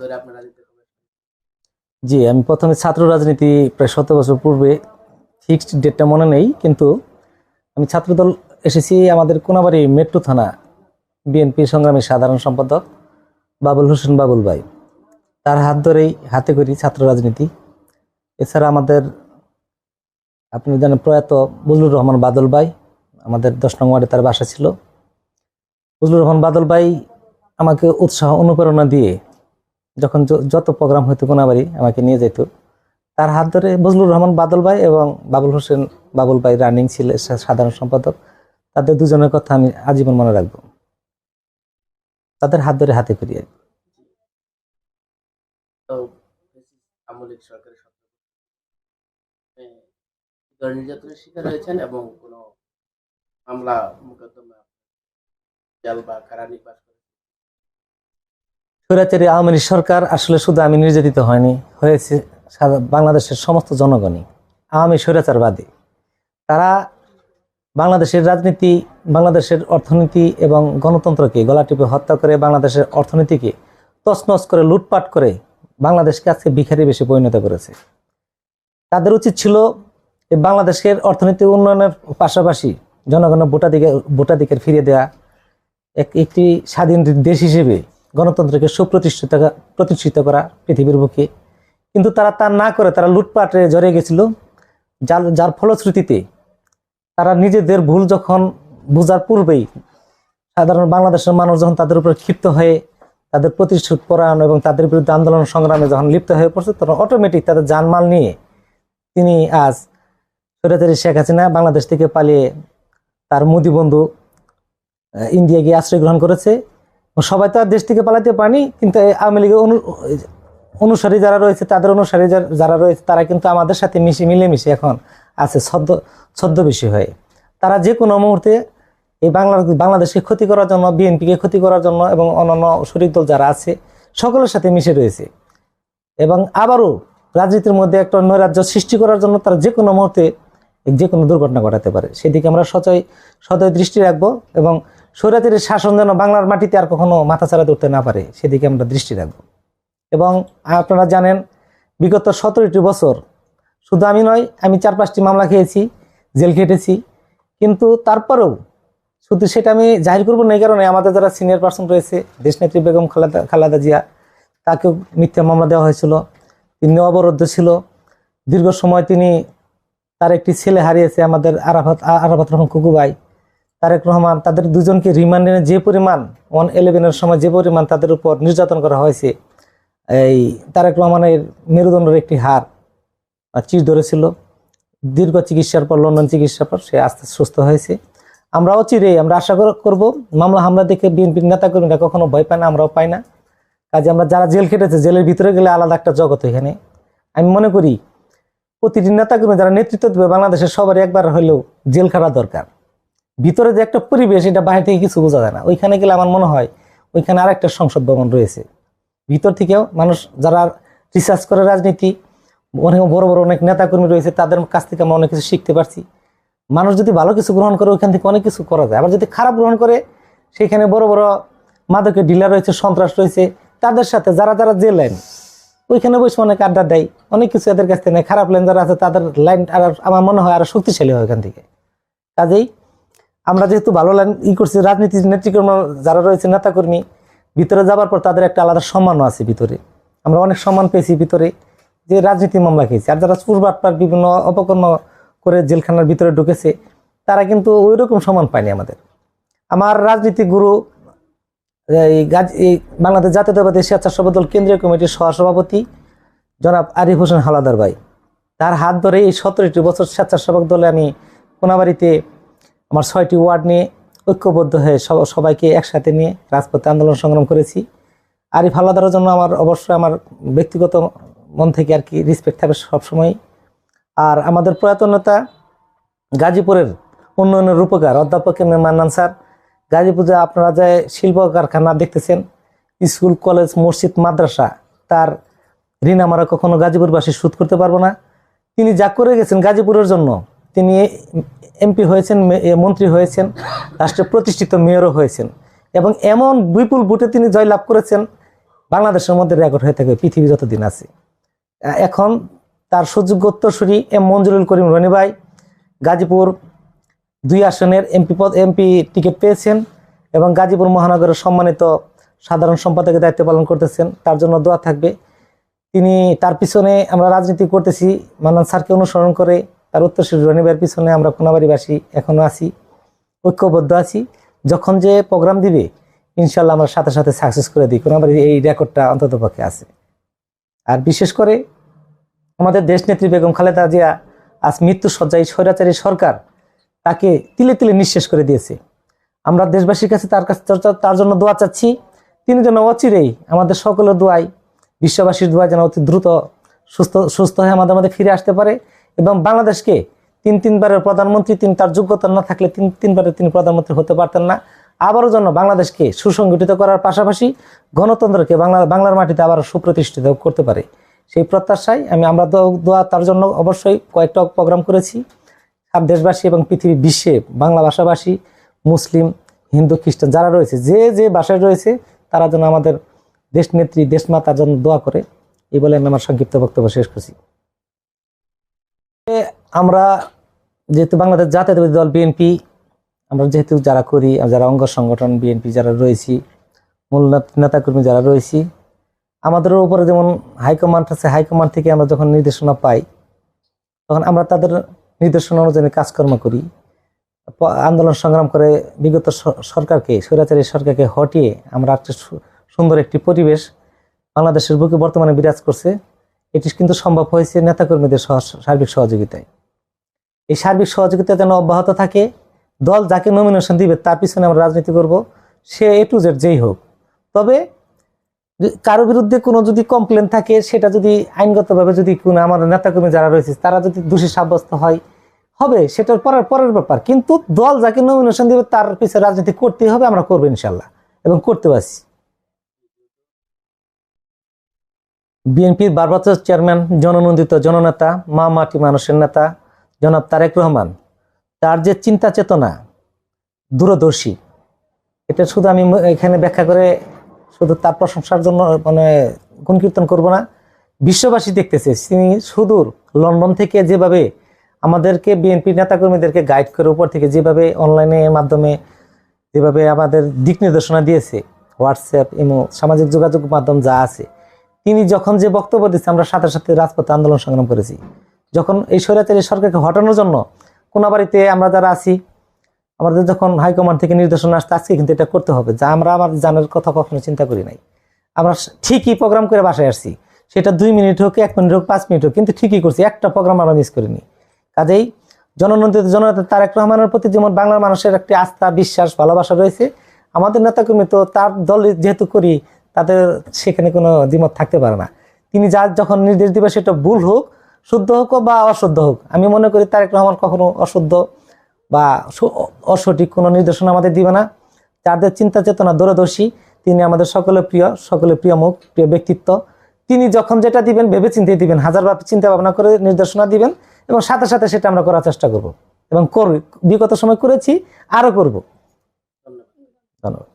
ধরে আপনার রাজনীতি করবেন? জি, আমি প্রথমে ছাত্র রাজনীতি প্রায় 17 বছর পূর্বে, ফিক্সড ডেটটা মনে নেই, কিন্তু আমি ছাত্রদল এসেছি আমাদের কোনাবাড়ি মেট্রো থানা বিএনপি সংগ্রামী সাধারণ সম্পাদক বাবুল হোসেন বাবুল ভাই, তার হাত ধরেই হাতে করি ছাত্র রাজনীতি। এছাড়া আমাদের আপনি জানেন প্রয়াত বজলুর রহমান বাদল ভাই, আমাদের 10 নং ওয়ার্ডে তার বাসা ছিল। বজলুর রহমান বাদল ভাই আমাকে উৎসাহ অনুপ্রেরণা দিয়ে যখন যত প্রোগ্রাম হইতো কোনাবাড়ি আমাকে নিয়ে যেত। তার হাত ধরে বজলুর রহমান বাদল ভাই এবং বাবুল হোসেন বাবুল ভাই রানিং ছিল সাধারণ সম্পাদক, তাদের দুজনের কথা আমি আজীবন মনে রাখবো। তাদের হাত ধরে হাতে করি আর কি। তো আওয়ামী লীগ সরকারের নির্যাতনের শিকার হয়েছেন এবং কোনো মামলা মোকদ্দমা জেল বা কারানিবাস করেছেন? স্বৈরাচারী আওয়ামী লীগ সরকার আসলে শুধু আমি নির্যাতিত হয়নি, হয়েছে বাংলাদেশের সমস্ত জনগণই আওয়ামী স্বৈরাচারবাদী। তারা বাংলাদেশের রাজনীতি, বাংলাদেশের অর্থনীতি এবং গণতন্ত্রকে গলা টিপে হত্যা করে বাংলাদেশের অর্থনীতিকে তছনছ করে লুটপাট করে বাংলাদেশকে আজকে ভিখারি বেশি পরিণত করেছে। তাদের উচিত ছিল এই বাংলাদেশের অর্থনৈতিক উন্নয়নের পাশাপাশি জনগণের ভোটাধিকার ফিরিয়ে দেওয়া, একটি স্বাধীন দেশ হিসেবে গণতন্ত্রকে প্রতিষ্ঠিত করা পৃথিবীর বুকে। কিন্তু তারা তা না করে তারা লুটপাটে জড়িয়ে গেছিল, যার ফলশ্রুতিতে তারা নিজেদের ভুল যখন বোঝার পূর্বেই সাধারণ বাংলাদেশের মানুষ যখন তাদের উপর ক্ষিপ্ত হয়ে তাদের প্রতিশোধ পরায়ণ এবং তাদের বিরুদ্ধে আন্দোলন সংগ্রামে যখন লিপ্ত হয়ে পড়ছে, তখন অটোমেটিক তাদের জানমাল নিয়ে তিনি আজ স্বৈরাচারী শেখ হাসিনা বাংলাদেশ থেকে পালিয়ে তার মোদি বন্ধু ইন্ডিয়া গিয়ে আশ্রয় গ্রহণ করেছে। সবাই তো আর দেশ থেকে পালাতে পারেনি, কিন্তু আওয়ামী লীগের অনুসারী যারা রয়েছে, তাদের অনুসারী যারা রয়েছে, তারা কিন্তু আমাদের সাথে মিলেমিশে এখন আছে ছদ্মবেশী হয়ে। তারা যে কোনো মুহূর্তে এই বাংলাদেশকে ক্ষতি করার জন্য, বিএনপিকে ক্ষতি করার জন্য এবং অন্যান্য শরিক দল যারা আছে সকলের সাথে মিশে রয়েছে। এবং আবারও রাজনীতির মধ্যে একটা নৈরাজ্য সৃষ্টি করার জন্য তারা যে কোনো মুহূর্তে যে কোনো দুর্ঘটনা ঘটাতে পারে। সেদিকে আমরা সদয় দৃষ্টি রাখবো এবং স্বৈরাচারীর শাসন যেন বাংলার মাটিতে আর কখনো মাথাচাড়া ধরতে না পারে, সেদিকে আমরা দৃষ্টি রাখবো। এবং আপনারা জানেন বিগত 17টি বছর শুধু আমি নয়, আমি 4-5টি মামলা খেয়েছি, জেল খেটেছি, কিন্তু তারপরেও শুধু সেটা আমি জাহির করবো না। এই কারণে আমাদের যারা সিনিয়র পার্সন রয়েছে, দেশনেত্রী বেগম খালেদা জিয়া, তাকেও মিথ্যা মামলা দেওয়া হয়েছিল। তিনি অবরুদ্ধ ছিল দীর্ঘ সময়। তার একটি ছেলে হারিয়েছে, আমাদের আরাফাত রহমান কুকু ভাই, তারেক রহমান, তাদের দুজনকে রিমান্ডে যে পরিমাণ 111-এর সময় যে পরিমাণ তাদের উপর নির্যাতন করা হয়েছে, এই তারেক রহমানের মেরুদণ্ডের একটি হাড় চির ধরেছিল। দীর্ঘ চিকিৎসার পর, লন্ডন চিকিৎসার পর সে আস্তে সুস্থ হয়েছে। আমরা অচিরেই আমরা আশা করব মামলা হামলা দেখে বিএনপির নেতাকর্মীরা কখনো ভয় পায় না, আমরাও পাই না। কাজে আমরা যারা জেল খেটেছে, জেলের ভিতরে গেলে আলাদা একটা জগৎ। এখানে আমি মনে করি প্রতিটি নেতাকর্মী যারা নেতৃত্ব দেবে বাংলাদেশের সবারই একবার হলেও জেল খাটা দরকার। ভিতরে যে একটা পরিবেশ, এটা বাইরে থেকে কিছু বোঝা যায় না। ওইখানে গেলে আমার মনে হয় ওইখানে আরেকটা সংসদ ভবন রয়েছে। ভিতর থেকেও মানুষ যারা রিসার্চ করে রাজনীতি, অনেক বড় বড় অনেক নেতাকর্মী রয়েছে, তাদের কাছ থেকে আমরা অনেক কিছু শিখতে পারছি। মানুষ যদি ভালো কিছু গ্রহণ করে ওইখান থেকে অনেক কিছু করা যায়। আবার যদি খারাপ গ্রহণ করে, সেখানে বড় বড় মাদকের ডিলার রয়েছে, সন্ত্রাস রয়েছে, তাদের সাথে যারা জেল লাইন ওইখানে বসে অনেক আড্ডা দেয়, অনেক কিছু এদের কাছ থেকে নেয়। খারাপ লাইন যারা আছে তাদের লাইন আর আমার মনে হয় আরো শক্তিশালী হয় ওইখান থেকে। কাজেই আমরা যেহেতু ভালো লাইন করছি, রাজনীতির নেতৃকর্ম যারা রয়েছে নেতাকর্মী, ভিতরে যাবার পর তাদের একটা আলাদা সম্মানও আছে ভিতরে। আমরা অনেক সম্মান পেয়েছি ভিতরে, যে রাজনীতি মামলা খেয়েছি। আর যারা চুরবাটপার বিভিন্ন অপকর্ম করে জেলখানার ভিতরে ঢুকেছে, তারা কিন্তু ওই রকম সম্মান পায়নি আমাদের। আমার রাজনীতি গুরু এই বাংলাদেশ জাতীয়তাবাদী স্বেচ্ছাসেবক দল কেন্দ্রীয় কমিটির সহসভাপতি জনাব আরিফ হোসেন হাওলাদার ভাই, তার হাত ধরে এই 17টি বছর স্বেচ্ছাসেবক দলে আমি কোনাবাড়িতে আমার 6টি ওয়ার্ড নিয়ে ঐক্যবদ্ধ হয়ে সবাইকে একসাথে নিয়ে রাজপথে আন্দোলন সংগ্রাম করেছি। আরিফ হাওলাদারের জন্য আমার অবশ্যই আমার ব্যক্তিগত মন থেকে আর কি রেসপেক্ট থাকবে সবসময়। আর আমাদের প্রয়াত নেতা গাজীপুরের উন্নয়নের রূপকার অধ্যাপক এম এ মান্নান স্যার, গাজীপুরে আপনারা যে শিল্প কারখানা দেখতেছেন, স্কুল, কলেজ, মসজিদ, মাদ্রাসা, তার ঋণ আমরা কখনো গাজীপুরবাসী শোধ করতে পারবো না। তিনি যা করে গেছেন গাজীপুরের জন্য, তিনি এমপি হয়েছেন, মন্ত্রী হয়েছেন, রাষ্ট্রে প্রতিষ্ঠিত মেয়রও হয়েছেন এবং এমন বিপুল ভোটে তিনি জয়লাভ করেছেন বাংলাদেশের মধ্যে রেকর্ড হয়ে থাকে পৃথিবী যতদিন আছে। এখন তার সুযোগ্য উত্তরসূরি এম মঞ্জুরুল করিম রনি ভাই গাজীপুর 2 আসনের এমপি টিকিট পেয়েছেন এবং গাজীপুর মহানগরের সম্মানিত সাধারণ সম্পাদকের দায়িত্ব পালন করতেছেন। তার জন্য দোয়া থাকবে। তিনি তার পিছনে আমরা রাজনীতি করতেছি মান্নান স্যারকে অনুসরণ করে। তার উত্তরসূরি রনি ভাইয়ের পিছনে আমরা কোনাবাড়িবাসী এখনো আছি, ঐক্যবদ্ধ আছি। যখন যে প্রোগ্রাম দিবে ইনশাল্লাহ আমরা সাথে সাথে সাকসেস করে দিই। কোনাবাড়ির এই রেকর্ডটা অন্তত পক্ষে আছে। আর বিশেষ করে আমাদের দেশনেত্রী বেগম খালেদা জিয়া আজ মৃত্যুশয্যায়, স্বৈরাচারী সরকার তাকে তিলে তিলে নিঃশেষ করে দিয়েছে। আমরা দেশবাসীর কাছে তার জন্য দোয়া চাচ্ছি। তিনি যেন অচিরেই আমাদের সকলের দোয়ায়, বিশ্ববাসীর দোয়ায় যেন অতি দ্রুত সুস্থ হয়ে আমাদের মধ্যে ফিরে আসতে পারে এবং বাংলাদেশকে তিনবারের প্রধানমন্ত্রী, তিনি তার যোগ্যতা না থাকলে তিনবারের তিনি প্রধানমন্ত্রী হতে পারতেন না। আবারও যেন বাংলাদেশকে সুসংগঠিত করার পাশাপাশি গণতন্ত্রকে বাংলার মাটিতে আবার সুপ্রতিষ্ঠিত করতে পারে, সেই প্রত্যাশায় আমরা দোয়া তার জন্য অবশ্যই কয়েকটা প্রোগ্রাম করেছি। সব দেশবাসী এবং পৃথিবী বিশ্বে বাংলা ভাষাভাষী, মুসলিম, হিন্দু, খ্রিস্টান যারা রয়েছে, যে ভাষায় রয়েছে, তারা যেন আমাদের দেশনেত্রী, দেশমাতার জন্য দোয়া করে। এই বলে আমি আমার সংক্ষিপ্ত বক্তব্য শেষ করছি। আমরা যেহেতু বাংলাদেশ জাতীয়তাবাদী দল বিএনপি, আমরা যেহেতু যারা করি, যারা অঙ্গ সংগঠন বিএনপি যারা রয়েছি, মূল নেতাকর্মী যারা রয়েছি, আমাদের উপরে যেমন হাইকমান্ড আছে, হাইকমান্ড থেকে আমরা যখন নির্দেশনা পাই তখন আমরা তাদের নির্দেশনা অনুযায়ী কাজকর্ম করি, আন্দোলন সংগ্রাম করে বিগত সরকারকে, স্বৈরাচারী সরকারকে হটিয়ে আমরা একটা সুন্দর একটি পরিবেশ বাংলাদেশের বুকে বর্তমানে বিরাজ করছে। এটি কিন্তু সম্ভব হয়েছে নেতাকর্মীদের সার্বিক সহযোগিতায়। এই সার্বিক সহযোগিতা যেন অব্যাহত থাকে। দল যাকে নমিনেশন দিবে তার পিছনে আমরা রাজনীতি করব, সে A to Z যেই হোক। তবে কারো বিরুদ্ধে কোনো যদি কমপ্লেন থাকে, সেটা যদি আইনগতভাবে যদি কোনো আমাদের নেতাকর্মী যারা রয়েছে তারা যদি দোষী সাব্যস্ত হবে সেটার পরের ব্যাপার। কিন্তু দল যাকে নমিনেশন দিবে তার পিছনে রাজনীতি করতেই হবে, আমরা করবো ইনশাল্লাহ এবং করতে পারছি। বিএনপির ভারপ্রাপ্ত চেয়ারম্যান, জননন্দিত জননেতা, মাটি মানুষের নেতা জনাব তারেক রহমান, তার যে চিন্তা চেতনা, দূরদর্শী, এটা শুধু আমি এখানে ব্যাখ্যা করে শুধু তার প্রশংসার জন্য গুণকীর্তন করব না। বিশ্ববাসী দেখতেছে তিনি সুদূর লন্ডন থেকে যেভাবে আমাদেরকে বিএনপি নেতাকর্মীদেরকে গাইড করে উপর থেকে যেভাবে অনলাইনের মাধ্যমে যেভাবে আমাদের দিক নির্দেশনা দিয়েছে, হোয়াটসঅ্যাপ, ইমো, সামাজিক যোগাযোগ মাধ্যম যা আছে, তিনি যখন যে বক্তব্য দিচ্ছে আমরা সাথে সাথে রাজপথে আন্দোলন সংগ্রাম করেছি। যখন এই স্বৈরাচারী সরকারকে হটানোর জন্য কোনাবাড়িতে আমরা যারা আছি, আমাদের যখন হাইকমান্ড থেকে নির্দেশনা আসতে আজকে কিন্তু এটা করতে হবে, যা আমরা আমার জানার কথা কখনো চিন্তা করি নাই। আমরা ঠিকই প্রোগ্রাম করে বাসায় আসছি, সেটা 2 মিনিট হোক, 1 মিনিট হোক, 5 মিনিট হোক, কিন্তু ঠিকই করছি, একটা প্রোগ্রাম আমরা মিস করিনি। কাজেই জননন্দিত জননেতা তারেক রহমানের প্রতি যেমন বাংলার মানুষের একটি আস্থা, বিশ্বাস, ভালোবাসা রয়েছে, আমাদের নেতাকর্মী তো তার দল যেহেতু করি, তাদের সেখানে কোনো দ্বিমত থাকতে পারে না। তিনি যখন নির্দেশ দিবে সেটা ভুল হোক, শুদ্ধ হোক বা অশুদ্ধ হোক, আমি মনে করি তারেক রহমান কখনো অশুদ্ধ বা অসঠিক কোনো নির্দেশনা আমাদের দিবে না। যাদের চিন্তা চেতনা দূরদর্শী, তিনি আমাদের সকলের প্রিয় মুখ, প্রিয় ব্যক্তিত্ব। তিনি যখন যেটা দিবেন ভেবে চিন্তে দিবেন, হাজারবার চিন্তা ভাবনা করে নির্দেশনা দিবেন এবং সাথে সাথে সেটা আমরা করার চেষ্টা করব এবং বিগত সময় করেছি, আরো করব। ধন্যবাদ।